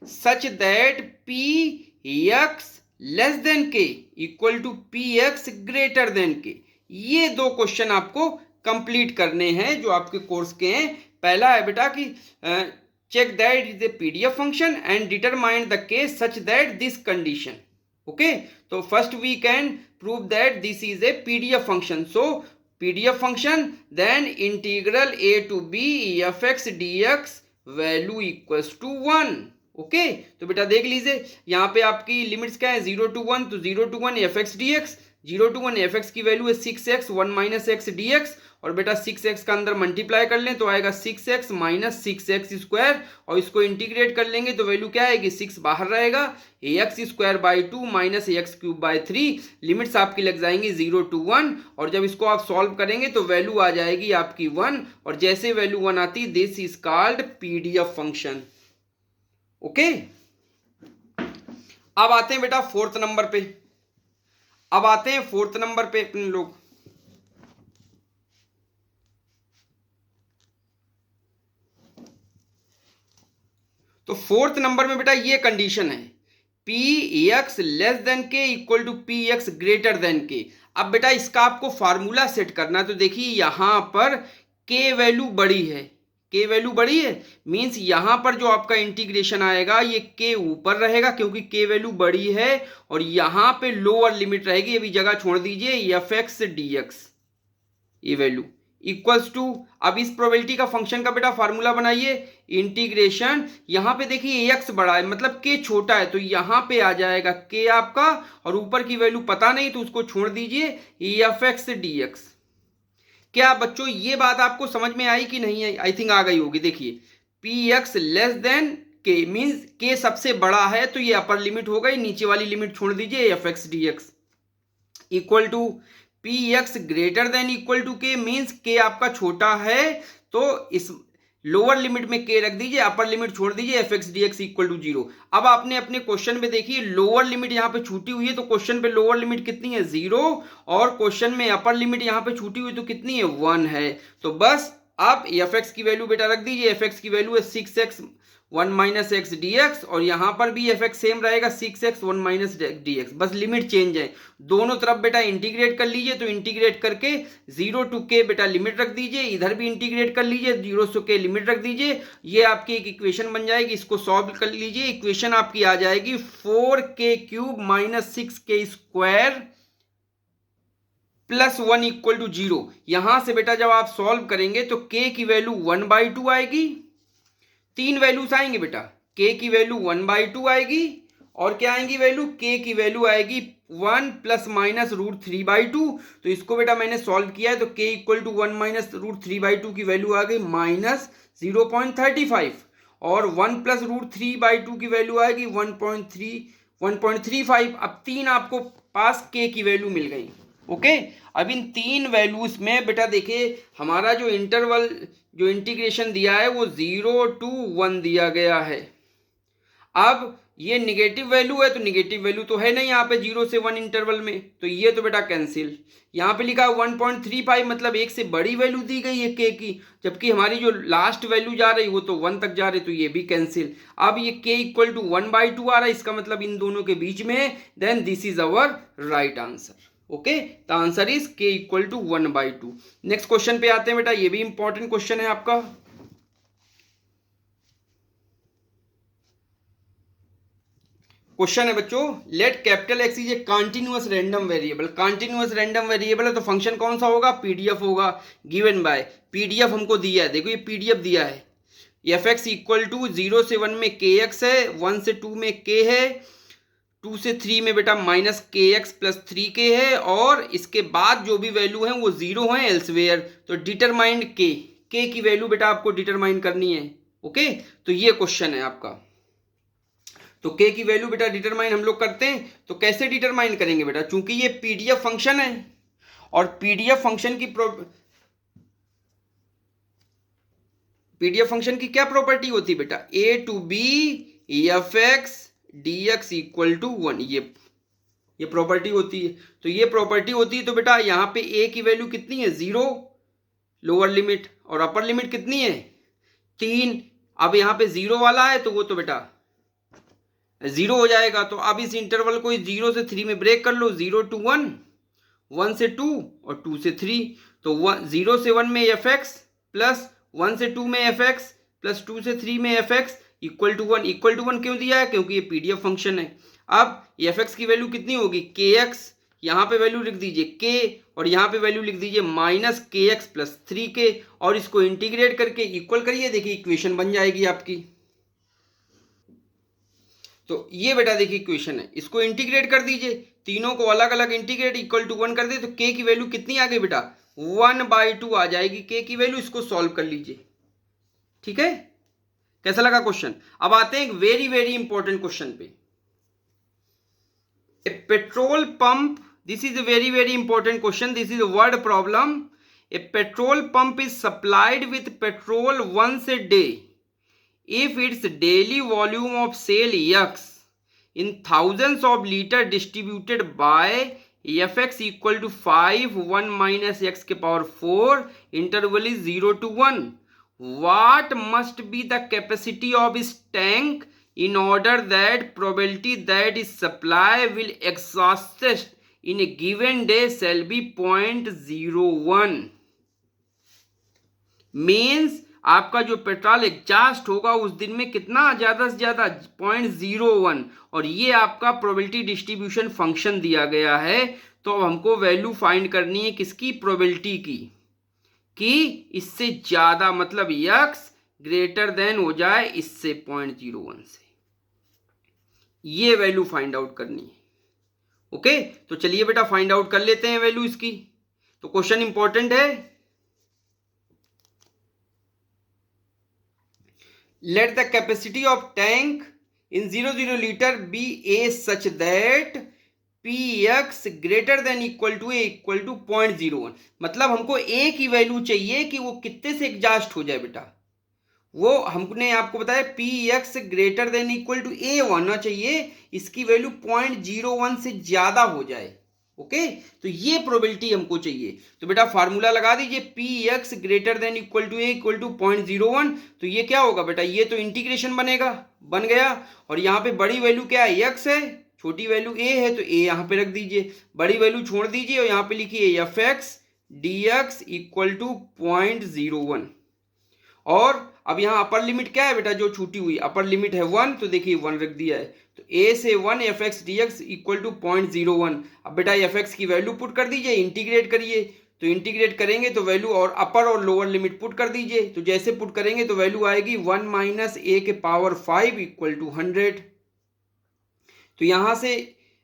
such that P x less than के equal to P x greater than K. ये दो क्वेश्चन आपको कंप्लीट करने हैं जो आपके कोर्स के हैं। पहला है बेटा कि check that is a PDF function and determine the case such that this condition. Okay, so first we can prove that this is a PDF function. So PDF function, then integral a to b fx dx value equals to 1. Okay तो बेटा देख लीजिए यहाँ पे आपकी limits क्या है 0 to 1, तो 0 to 1 fx dx, 0 to 1 fx की वैल्यू है 6x 1 माइनस एक्स dx, और बेटा 6x का अंदर मल्टीप्लाई कर लें तो आएगा 6x माइनस 6x स्क्वायर, और इसको इंटीग्रेट कर लेंगे तो वैल्यू क्या आएगी 6 बाहर रहेगा, x square by 2 minus x cube by 3, limits आपकी लग जाएंगी 0 to 1, और जब इसको आप सॉल्व करेंगे तो वैल्यू आ जाएगी आपकी 1, और जैसे वैल्यू 1 आती this is called PDF function. Okay अब आते हैं बेटा फोर्थ नंबर पे, अब आते हैं फोर्थ नंबर पे अपने लोग। तो फोर्थ नंबर में बेटा ये कंडीशन है पी एक्स लेस देन के equal to P x greater than k. अब बेटा इसका आपको फार्मूला सेट करना, तो देखिए यहां पर के वैल्यू बड़ी है, के वैल्यू बड़ी है मीन्स यहां पर जो आपका इंटीग्रेशन आएगा ये के ऊपर रहेगा क्योंकि के वैल्यू बड़ी है, और यहां पे लोअर लिमिट रहेगी, ये भी जगह छोड़ दीजिए, एफ एक्स डी एक्स ये वैल्यू इक्वल्स टू। अब इस प्रोबेबिलिटी का फंक्शन का बेटा फार्मूला बनाइए, इंटीग्रेशन, यहां पे देखिए एक्स बड़ा है मतलब के छोटा है, तो यहां पे आ जाएगा के आपका, और ऊपर की वैल्यू पता नहीं तो उसको छोड़ दीजिए, एफ एक्स डी एक्स। क्या बच्चों ये बात आपको समझ में आई कि नहीं आई? आई थिंक आ गई होगी। देखिए पी एक्स लेस देन के मीन्स के सबसे बड़ा है तो ये अपर लिमिट हो गई, नीचे वाली लिमिट छोड़ दीजिए, f x D x equal to P x greater than equal to k means k आपका छोटा है तो इस लोअर लिमिट में के रख दीजिए, अपर लिमिट छोड़ दीजिए, f x D x equal to 0। अब आपने अपने क्वेश्चन में देखिए लोअर लिमिट यहाँ पे छूटी हुई है, तो क्वेश्चन पे लोअर लिमिट कितनी है 0, और क्वेश्चन में अपर लिमिट यहाँ पे छूटी हुई तो कितनी है 1 है। तो बस आप एफ एक्स की वैल्यू बेटा रख दीजिए, एफ एक्स की वैल्यू है 6x 1 minus x D X, और यहां पर भी एफ एक्स सेम रहेगा 6x 1 माइनस डी एक्स, बस लिमिट चेंज है। दोनों तरफ बेटा इंटीग्रेट कर लीजिए, तो इंटीग्रेट करके 0 टू के बेटा लिमिट रख दीजिए, इधर भी इंटीग्रेट कर लीजिए 0 से के लिमिट रख दीजिए, ये आपकी एक इक्वेशन बन जाएगी। इसको सॉल्व कर लीजिए, इक्वेशन आपकी आ जाएगी 4k cube minus 6k square plus 1 equal to 0। यहां से बेटा जब आप सॉल्व करेंगे तो k की वैल्यू 1/2 आएगी, तीन वैल्यूज आएंगे बेटा, k की वैल्यू 1/2 आएगी, और क्या आएंगी वैल्यू, k की वैल्यू आएगी 1 प्लस माइनस रूट 3/2। तो इसको बेटा मैंने सॉल्व किया है, तो k equal to 1 minus root 3/2 की वैल्यू आ गई माइनस 0.35, और 1 प्लस रूट 3/2 की वैल्यू आएगी 1.35। अब तीन आपको पास k की वैल्यू मिल गई। ओके, अब इन तीन वैल्यूज में बेटा देखिए हमारा जो इंटरवल जो इंटीग्रेशन दिया है वो 0 to 1 दिया गया है। अब ये निगेटिव वैल्यू है तो निगेटिव वैल्यू तो है नहीं यहाँ पे 0 से 1 इंटरवल में, तो ये तो बेटा कैंसिल। यहाँ पे लिखा है 1.35 मतलब एक से बड़ी वैल्यू दी गई है के की, जबकि हमारी जो लास्ट वैल्यू जा रही वो तो 1 तक जा रही, तो ये भी कैंसिल। अब ये के इक्वल टू 1/2 आ रहा है, इसका मतलब इन दोनों के बीच में, then this is our right answer. Okay, the answer is k equal to 1/2। Next question पे आते हैं बेटा, ये भी इंपॉर्टेंट क्वेश्चन है आपका। क्वेश्चन है बच्चों, late capital x is A continuous random variable. Continuous random variable है तो फंक्शन कौन सा होगा, पीडीएफ होगा, गिवन बाय पीडीएफ हमको दिया है, देखो ये पीडीएफ दिया है, एफ एक्स इक्वल टू 0 से 1 में के एक्स है, 1 से 2 में के है, 2 से 3 में बेटा माइनस के एक्स प्लस 3k है, और इसके बाद जो भी वैल्यू है वो 0 है एल्सवेयर। तो डिटरमाइंड के की वैल्यू बेटा आपको डिटरमाइन करनी है। ओके, तो ये क्वेश्चन है आपका। तो के की वैल्यू बेटा डिटरमाइन हम लोग करते हैं, तो कैसे डिटरमाइन करेंगे बेटा, चूंकि ये पीडीएफ फंक्शन है, और पीडीएफ फंक्शन की क्या प्रॉपर्टी होती है बेटा, A to B F x D x equal to 1, ये प्रॉपर्टी होती है। तो ये प्रॉपर्टी होती है, तो बेटा यहाँ पे a की वैल्यू कितनी है 0 लोअर लिमिट, और अपर लिमिट कितनी है 3। अब यहाँ पे 0 वाला है तो वो तो बेटा 0 हो जाएगा। तो अब इस इंटरवल को 0 से 3 में ब्रेक कर लो, 0 to 1, 1 से 2 और 2 से 3। तो 0 से 1 में एफ एक्स प्लस 1 से 2 में एफ एक्स प्लस 2 से 3 में f x equal to 1। Equal to 1 क्यों दिया है, क्योंकि ये पीडीएफ फंक्शन है। अब एफ एक्स की वैल्यू कितनी होगी, के एक्स, यहाँ पे वैल्यू लिख दीजिए के, और यहाँ पे वैल्यू लिख दीजिए माइनस के एक्स प्लस 3k, और इसको इंटीग्रेट करके इक्वल करिए, देखिए इक्वेशन बन जाएगी आपकी। तो ये बेटा देखिए इक्वेशन है, इसको इंटीग्रेट कर दीजिए, तीनों को अलग अलग इंटीग्रेट इक्वल टू 1 कर दे, तो k की वैल्यू कितनी आ गई बेटा 1/2 आ जाएगी k की वैल्यू। इसको सॉल्व कर लीजिए, ठीक है। कैसा लगा क्वेश्चन। अब आते हैं एक वेरी वेरी इंपॉर्टेंट क्वेश्चन पे, a petrol pump, this is a very very important question, this is a word problem. A petrol pump is supplied with petrol once a day if its daily volume of sale x in thousands of liter distributed by fx equal to 5 1 minus x के power 4 interval is 0 to 1, what must be the capacity of this tank in order that probability that is supply will exhausted in a given day shall be 0.01 means आपका जो petrol exhaust होगा उस दिन में कितना ज्यादा से ज्यादा 0.01 और ये आपका प्रोबेबिलिटी डिस्ट्रीब्यूशन फंक्शन दिया गया है। तो अब हमको वैल्यू फाइंड करनी है किसकी, प्रोबेबिलिटी की, कि इससे ज्यादा मतलब यक्स ग्रेटर देन हो जाए इससे 0.01 से, ये वैल्यू फाइंड आउट करनी है। ओके तो चलिए बेटा फाइंड आउट कर लेते हैं वैल्यू इसकी। तो क्वेश्चन इंपॉर्टेंट है। Let the capacity of tank in 00 liter be a such that px greater than equal to a equal to 0.01 मतलब हमको a की वैल्यू चाहिए कि वो कितने से एग्जॉस्ट हो जाए बेटा। वो हमने आपको बताया px greater than equal to a होना चाहिए, इसकी वैल्यू 0.01 से ज्यादा हो जाए। ओके तो ये प्रोबेबिलिटी हमको चाहिए। तो बेटा फार्मूला लगा दीजिए, px greater than equal to a equal to 0.01। तो ये क्या होगा बेटा, ये तो इंटीग्रेशन बनेगा, बन गया। और यहाँ पे बड़ी वैल्यू क्या है, x है, छोटी वैल्यू a है, तो a यहाँ पे रख दीजिए, बड़ी वैल्यू छोड़ दीजिए और यहाँ पे लिखिए fx dx इक्वल टू 0.01। और अब यहाँ अपर लिमिट क्या है बेटा, जो छूटी हुई अपर लिमिट है 1, तो देखिए 1 रख दिया है। तो a से 1 fx dx इक्वल टू 0.01। अब बेटा fx की वैल्यू पुट कर दीजिए, इंटीग्रेट करिए। तो इंटीग्रेट करेंगे तो वैल्यू और अपर और लोअर लिमिट पुट कर दीजिए। तो जैसे पुट करेंगे तो वैल्यू आएगी 1 माइनस a के पावर 5 इक्वल टू 100। तो यहाँ से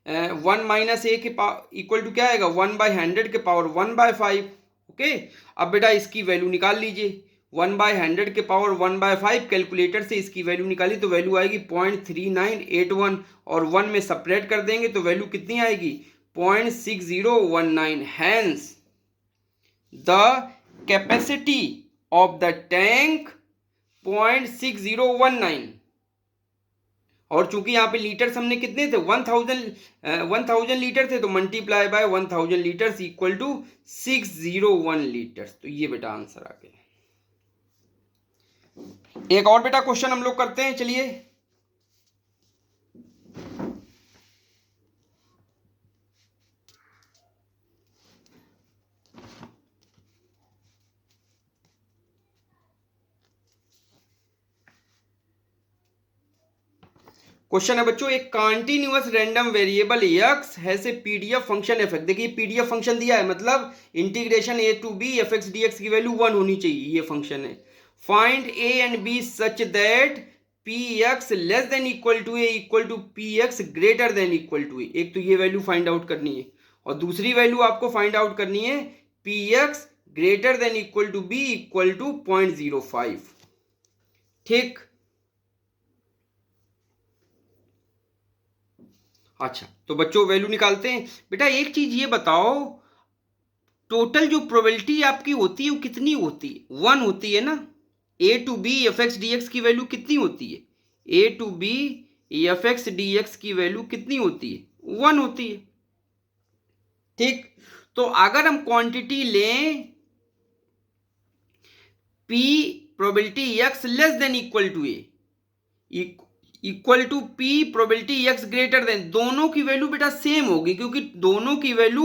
1 माइनस a के इक्वल टू क्या आएगा, 1/100 के पावर 1/5। ओके अब बेटा इसकी वैल्यू निकाल लीजिए, 1/100 के पावर 1/5 कैलकुलेटर से इसकी वैल्यू निकाली तो वैल्यू आएगी 0.3981 और 1 में सेपरेट कर देंगे तो वैल्यू कितनी आएगी, 0.6019। Hence the capacity of the tank 0.6019। और चूंकि यहाँ पे लीटर्स हमने कितने थे, 1000 लीटर थे, तो multiply by 1000 litres equal to 601 litres. तो ये बेटा आंसर आ गया। एक और बेटा क्वेश्चन हम लोग करते हैं, चलिए। क्वेश्चन है बच्चों, एक continuous random variable x has a PDF function f. देखिए पीडीएफ फंक्शन दिया है, मतलब integration a to b fx dx की वैल्यू 1 होनी चाहिए, ये फंक्शन है। Find a and b such that px less than equal to a equal to px greater than equal to a। एक तो ये वैल्यू फाइंड आउट करनी है और दूसरी वैल्यू आपको फाइंड आउट करनी है px greater than equal to b equal to 0.05। ठीक, अच्छा तो बच्चों वैल्यू निकालते हैं। बेटा एक चीज ये बताओ, टोटल जो प्रोबेबिलिटी आपकी होती है वो कितनी होती है, 1 होती है ना। a to b fx dx की वैल्यू कितनी होती है, a to b fx dx की वैल्यू कितनी होती है, 1 होती है। ठीक, तो अगर हम क्वांटिटी लें p probability x less than equal to a equal to p probability x greater than, दोनों की वैल्यू बेटा सेम होगी क्योंकि दोनों की वैल्यू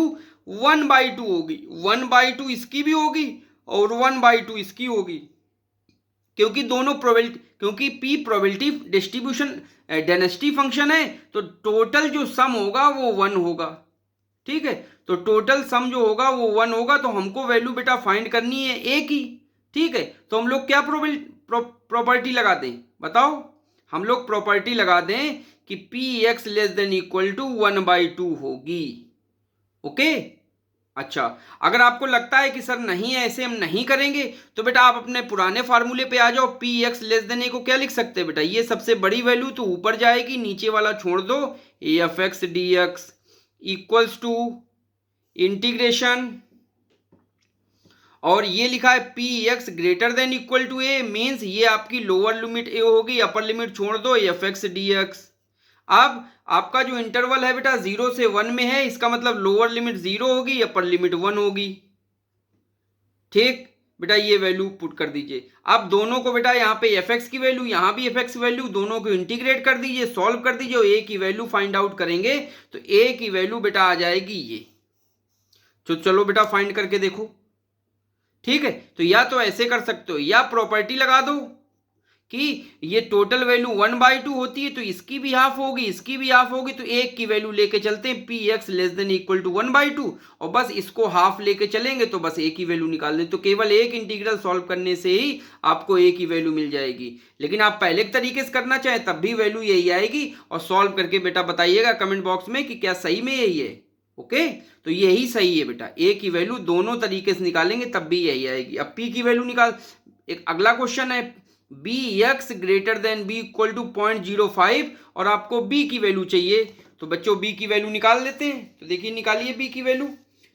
1/2 होगी, 1/2 इसकी भी होगी और 1/2 इसकी होगी, क्योंकि दोनों प्रोबेबिलिटी, क्योंकि p प्रोबेबिलिटी डिस्ट्रीब्यूशन डेनिस्टी फंक्शन है, तो टोटल जो सम होगा वो 1 होगा। ठीक है, तो टोटल सम जो होगा वो 1 होगा। तो हमको वैल्यू बेटा फाइंड करनी है a की। ठीक है, तो हम लोग क्या प्रॉपर्टी लगा दें, बताओ। हम लोग प्रॉपर्टी लगा दें कि px less than equal to 1/2 होगी। ओके, अच्छा अगर आपको लगता है कि सर नहीं है, ऐसे हम नहीं करेंगे, तो बेटा आप अपने पुराने फार्मूले पे आ जाओ। px लेस देन a को क्या लिख सकते हैं बेटा, ये सबसे बड़ी वैल्यू तो ऊपर जाएगी, नीचे वाला छोड़ दो, fx dx equals to integration, और ये लिखा है px greater than equal to a, means ये आपकी लोअर लिमिट a होगी, अपर लिमिट छोड़ दो, fx dx। अब आपका जो इंटरवल है बेटा 0 से 1 में है, इसका मतलब लोअर लिमिट 0 होगी, अपर लिमिट 1 होगी। ठीक बेटा ये वैल्यू पुट कर दीजिए। अब दोनों को बेटा यहाँ पे एफ एक्स की वैल्यू, यहाँ भी एफ एक्स वैल्यू, दोनों को इंटीग्रेट कर दीजिए, सॉल्व कर दीजिए और ए की वैल्यू फाइंड आउट करेंगे तो ए की वैल्यू बेटा आ जाएगी ये। तो चलो बेटा फाइंड करके देखो, ठीक है। तो या तो ऐसे कर सकते हो या प्रॉपर्टी लगा दो कि ये टोटल वैल्यू 1/2 होती है तो इसकी भी हाफ होगी, इसकी भी हाफ होगी, तो एक की वैल्यू लेके चलते हैं P x less than equal to 1/2 और बस इसको हाफ लेके चलेंगे तो बस ए की वैल्यू निकाल दें। तो केवल एक इंटीग्रल सॉल्व करने से ही आपको ए की वैल्यू मिल जाएगी। लेकिन आप पहले के तरीके से करना चाहें तब भी वैल्यू यही आएगी और सॉल्व करके बेटा बताइएगा कमेंट बॉक्स में कि क्या सही में यही है। ओके, तो यही सही है बेटा, ए की वैल्यू दोनों तरीके से निकालेंगे तब भी यही आएगी। अब पी की वैल्यू निकाल, एक अगला क्वेश्चन है P x greater than b equal to 0.05 और आपको बी की वैल्यू चाहिए। तो बच्चों बी की वैल्यू निकाल लेते हैं। तो देखिए निकालिए बी की वैल्यू।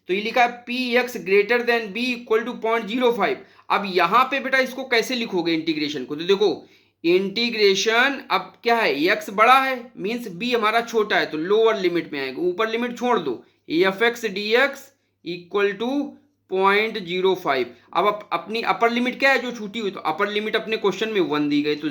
तो ये लिखा है P x greater than b equal to 0.05। अब यहां पे बेटा इसको कैसे लिखोगे इंटीग्रेशन को? तो देखो इंटीग्रेशन अब क्या है, एक्स बड़ा है मीन्स बी हमारा छोटा है तो लोअर लिमिट में आएगा, ऊपर लिमिट छोड़ दो, f x D x equal to 0.05। अब अपनी अपर लिमिट क्या है जो छूटी हुई, तो अपर लिमिट अपने क्वेश्चन में 1 दी गई तो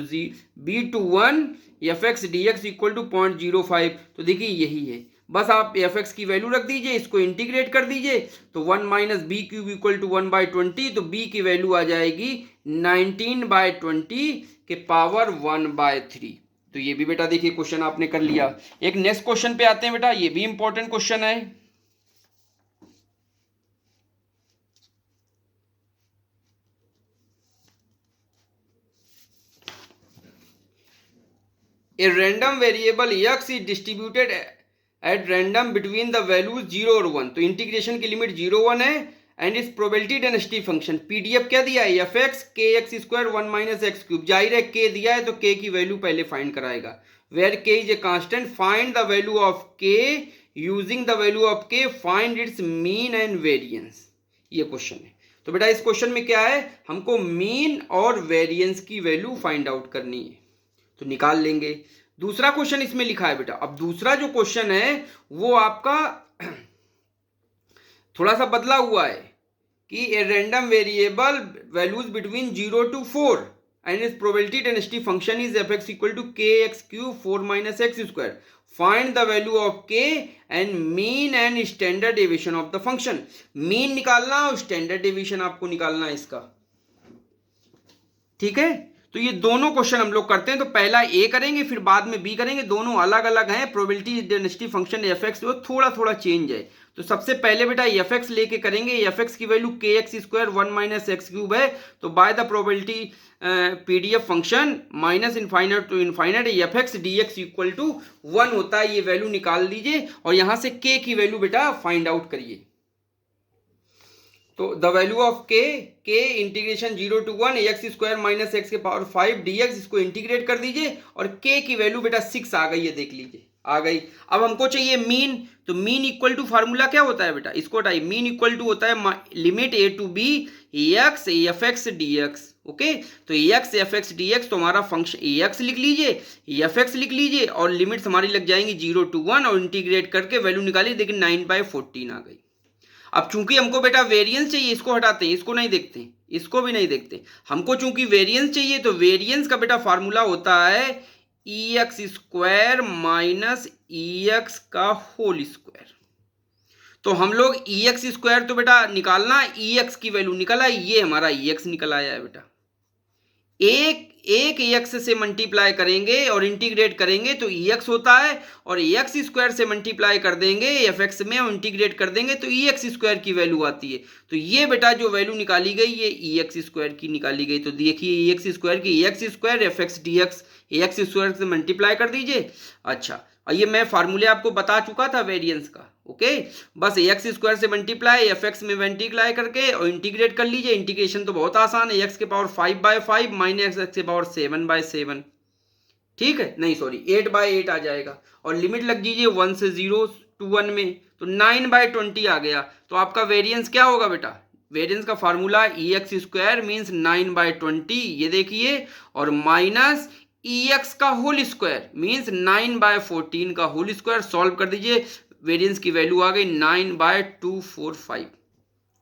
b to 1 f x D x equal to 0.05। तो देखिए यही है, बस आप एफ एक्स की वैल्यू रख दीजिए, इसको इंटीग्रेट कर दीजिए तो 1 minus b cube equal to 1/20। तो बी की वैल्यू आ जाएगी 19/20 के पावर 1/3। तो ये भी बेटा देखिए क्वेश्चन आपने कर लिया। एक नेक्स्ट क्वेश्चन पे आते हैं बेटा, ये भी इंपॉर्टेंट क्वेश्चन है। A random variable x is distributed at random between the values 0 और 1। तो इंटीग्रेशन की लिमिट 0 1 है एंड इस प्रोबेबिलिटी डेंसिटी फंक्शन पीडीएफ क्या दिया है, एफ एक्स के x square 1 minus x cube. जाहिर है के दिया है तो के की वैल्यू पहले फाइंड कराएगा। वेयर के is a constant find the value of के यूजिंग द वैल्यू ऑफ के find its mean and variance. ये क्वेश्चन है। तो बेटा इस क्वेश्चन में क्या है, हमको मीन और वेरियंस की वैल्यू फाइंड आउट करनी है तो निकाल लेंगे। दूसरा क्वेश्चन इसमें लिखा है बेटा, अब दूसरा जो क्वेश्चन है वो आपका थोड़ा सा बदला हुआ है कि a random variable values between 0 to 4 and is probability density function is F x equal to K X cube 4 minus X square. Find the value of K and mean and standard deviation of the function. Mean निकालना और standard deviation आपको निकालना है इसका, ठीक है। तो ये दोनों क्वेश्चन हम लोग करते हैं, तो पहला ए करेंगे फिर बाद में बी करेंगे, दोनों अलग अलग हैं। Probability density function f x वो थोड़ा थोड़ा चेंज है। तो सबसे पहले बेटा एफ एक्स लेके करेंगे, एफ एक्स की value k x square 1 minus x cube है तो by the probability PDF function minus infinite to infinite f x D x equal to 1 होता है। ये वैल्यू निकाल दीजिए और यहां से के की वैल्यू बेटा फाइंड आउट करिए। तो द वैल्यू ऑफ के integration 0 to 1 x square minus x के पावर 5 dx, इसको इंटीग्रेट कर दीजिए और के की वैल्यू बेटा 6 आ गई है, देख लीजिए आ गई। अब हमको चाहिए मीन, तो मीन इक्वल टू फार्मूला क्या होता है बेटा, इसको हटाइए। मीन इक्वल टू होता है limit A to B X F x D x. Okay, तो X F x D x तो हमारा फंक्शन एक्स लिख लीजिए, एफ एक्स लिख लीजिए और लिमिट्स हमारी लग जाएंगी 0 to 1 और इंटीग्रेट करके वैल्यू निकालिए, देखिए 9/14 आ गई। अब चूंकि हमको बेटा वेरिएंस चाहिए, इसको हटाते हैं, इसको नहीं देखते, इसको भी नहीं देखते। हमको चूंकि वेरिएंस चाहिए तो वेरिएंस का बेटा फार्मूला होता है ई x square minus e x का होल स्क्वायर। तो हम लोग ई एक्स स्क्वायर तो बेटा निकालना, ई एक्स की वैल्यू निकला, ये हमारा ई एक्स निकल आया है बेटा। एक एक्स से मल्टीप्लाई करेंगे और इंटीग्रेट करेंगे तो ई एक्स होता है, और एक्स स्क्वायर से मल्टीप्लाई कर देंगे एफ एक्स में और इंटीग्रेट कर देंगे तो ई एक्स स्क्वायर की वैल्यू आती है। तो ये बेटा जो वैल्यू निकाली गई ये ई एक्स स्क्वायर की निकाली गई। तो देखिए ई एक्स स्क्वायर की x square F x D x, x square से मल्टीप्लाई कर दीजिए। अच्छा, और ये मैं फार्मूले आपको बता चुका था वेरिएंस का। ओके, बस एक्स स्क्वायर से मल्टीप्लाई एफ एक्स में मल्टीप्लाई करके और इंटीग्रेट कर लीजिए। इंटीग्रेशन तो बहुत आसान है, एक्स के पावर 5/5 माइनस एक्स के पावर 7/7, ठीक है, नहीं सॉरी 8/8 आ जाएगा और लिमिट लग दीजिए 1 से 0 to 1 में, तो 9/20 आ गया। तो आपका वेरिएंस क्या होगा बेटा, वेरिएंस का फार्मूला ई एक्स स्क्वायर मीन्स 9/20, ये देखिए, और माइनस ई एक्स का होल स्क्वायर मीन्स 9/14 का होल स्क्वायर। सॉल्व कर दीजिए, वेरिएंस की वैल्यू आ गई 9/245।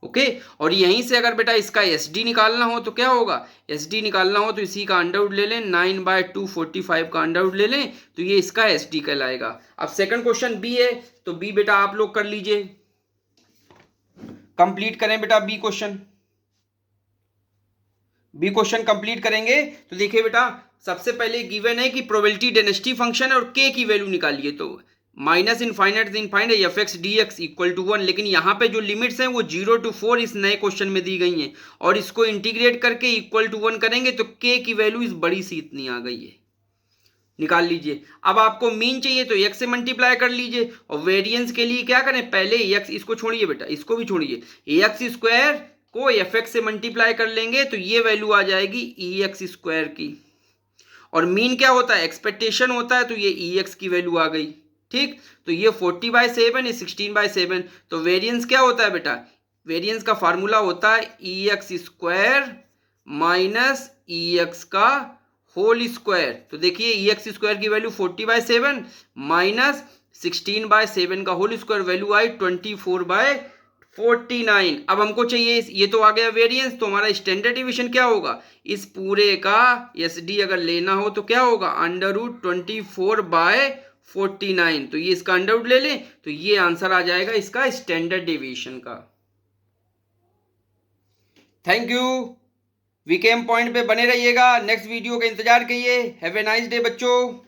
ओके। और यहीं से अगर बेटा इसका एस डी निकालना हो तो क्या होगा, एस डी निकालना हो तो इसी का अंडर ले लें, 9/245 का अंडर ले लें, तो ये इसका एस डी कहलाएगा। अब सेकंड क्वेश्चन बी है, तो बी बेटा आप लोग कर लीजिए, कंप्लीट करें बेटा b question. B question complete करेंगे तो देखिए बेटा, सबसे पहले गिवन है कि प्रोबेबिलिटी डेंसिटी फंक्शन है और के की वैल्यू निकालिए, तो माइनस इनफाइनाइट से infinite f x D x equal to 1, लेकिन यहाँ पे जो लिमिट्स हैं वो 0 to 4 इस नए क्वेश्चन में दी गई हैं, और इसको इंटीग्रेट करके इक्वल टू 1 करेंगे तो के की वैल्यू इस बड़ी सी इतनी आ गई है, निकाल लीजिए। अब आपको मीन चाहिए तो एक्स से मल्टीप्लाई कर लीजिए, और वेरिएंस के लिए क्या करें, पहले एक्स, इसको छोड़िए बेटा, इसको भी छोड़िए, एक्स स्क्वायर को एफ एक्स से मल्टीप्लाई कर लेंगे तो ये वैल्यू आ जाएगी ई एक्स स्क्वायर की, और मीन क्या होता है, एक्सपेक्टेशन होता है, तो ये ई एक्स की वैल्यू आ गई। ठीक, तो ये 40/7, ये 16/7, तो वेरिएंस क्या होता है बेटा, वेरिएंस का फार्मूला होता है ई x square minus e x का होल स्क्वायर। तो देखिए ई एक्स स्क्वायर की वैल्यू 40/7 माइनस 16/7 का होल स्क्वायर, वैल्यू आई 24/49। अब हमको चाहिए, ये तो आ गया वेरिएंस, तो हमारा स्टैंडर्ड डिवीजन क्या होगा, इस पूरे का एस डी अगर लेना हो तो क्या होगा, √24/49, तो ये इसका अंडर रूट ले लें, तो ये आंसर आ जाएगा इसका स्टैंडर्ड डिवीजन का। थैंक यू, वीकेएम पॉइंट पे बने रहिएगा, नेक्स्ट वीडियो का इंतजार करिए। हैव ए नाइस डे बच्चों।